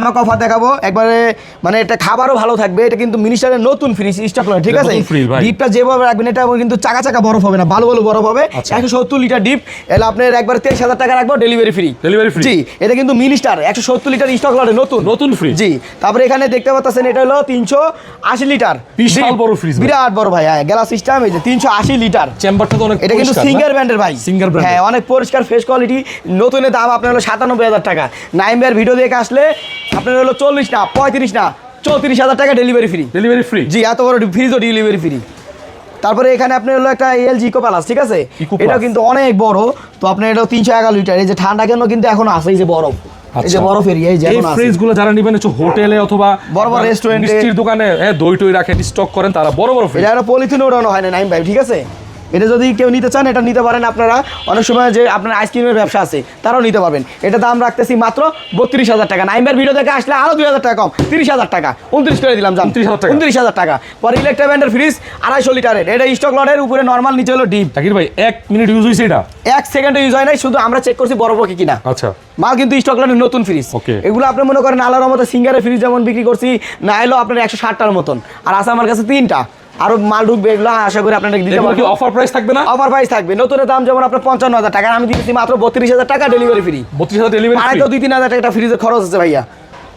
আমাকে অফার দেখাবো একবারে, মানে এটা খাবারও ভালো থাকবে। এটা কিন্তু মিনিস্টারের নতুন ফ্রিজ স্টক করে, ঠিক আছে? ডিপটা যেভাবে রাখবেন এটা কিন্তু চাকা চাকা বরফ হবে না, ভালো ভালো বরফ হবে। 170 লিটার ডিপ, এলে আপনার একবার 23,000 টাকা রাখবো, ডেলিভারি ফ্রি। জি, এটা কিন্তু মিনিস্টার 170 লিটার স্টক লটে নতুন ফ্রিজ। জি, তারপরে এখানে দেখতে পাচ্ছেন এটা হলো 380 লিটার, বিশাল বড় ফ্রিজ, বিরাট বড় ভাই। হ্যাঁ, গ্লাস সিস্টেম, এই যে 380 লিটার চেম্বারটা তো অনেক, এটা কিন্তু সিঙ্গার ব্র্যান্ডের ভাই, সিঙ্গার ব্র্যান্ড। হ্যাঁ, অনেক পরিষ্কার ফ্রেশ কোয়ালিটি। নতুনের দাম আপনার হলো 97,000 টাকা। নাইম ভাইয়ের ভিডিও দেখে আসলে আপনার হলো 40 না 35 না 34,000 টাকা ডেলিভারি ফ্রি। Delivery free? জি, এত বড় ফ্রিজও ডেলিভারি ফ্রি। তারপরে এখানে আপনার হলো একটা এলজি ইকো প্লাস, ঠিক আছে? এটা কিন্তু অনেক বড়। তো আপনার এটা 311 লিটার। এই যে ঠান্ডা কেন কিন্তু এখন আছে, এই যে বরফ, এই যে বরফ এরিয়া, এই যে এখন আছে। এই ফ্রিজগুলো যারা নেবেন হচ্ছে হোটেলে অথবা বড় বড় রেস্টুরেন্টে, মিষ্টির দোকানে দই টই রাখেন, স্টক করেন, তারা বড় বড় ফ্রিজ। এটা আর পলিথিন ওড়ানো হয় না নাইম ভাই, ঠিক আছে? এটা যদি কেউ নিতে চান এটা নিতে পারেন আপনারা। অনেক সময় যে আপনার আইসক্রিমের ব্যবসা আছে তারাও নিতে পারবেন। এটা দাম রাখতেছি মাত্র 32,000 টাকা। নাইমবার ভিডিও দেখে আসলে আরো 2,000 টাকা কম, 30,000 টাকা, 29 করে দিলাম, 29,000 টাকা। পরে ইলেকট্রা ব্র্যান্ডের ফ্রিজ 250 লিটারের, এটা স্টক লটের উপরে নরমাল, নিচে হলো ডিপ। জাকির ভাই 1 মিনিট ইউজ হয়েছে? এটা 1 সেকেন্ডে ইউজ হয় নাই, শুধু আমরা চেক করছি বরফ কি কিনা। আচ্ছা, মাল কিন্তু স্টক লটের নতুন ফ্রিজ। এগুলো আপনি মনে করেন আলার মতো সিঙ্গারের ফ্রিজ যেমন বিক্রি করছি, না এলো আপনার 160টার মতন, আর আছে আমার কাছে 3টা। আরো মাল ঢুকবে, এগুলো আশা করি আপনাদের দিতে পারবো। অফার প্রাইস থাকবে না? অফার প্রাইস থাকবে। নতুনের দাম যেমন আপনার 55,000 টাকা, আমি দিচ্ছি মাত্র 32,000 টাকা ডেলিভারি ফ্রি। 32,000 delivery free? আড়াই তো 2-3 হাজার টাকা ফ্রিজের খরচ আছে ভাইয়া।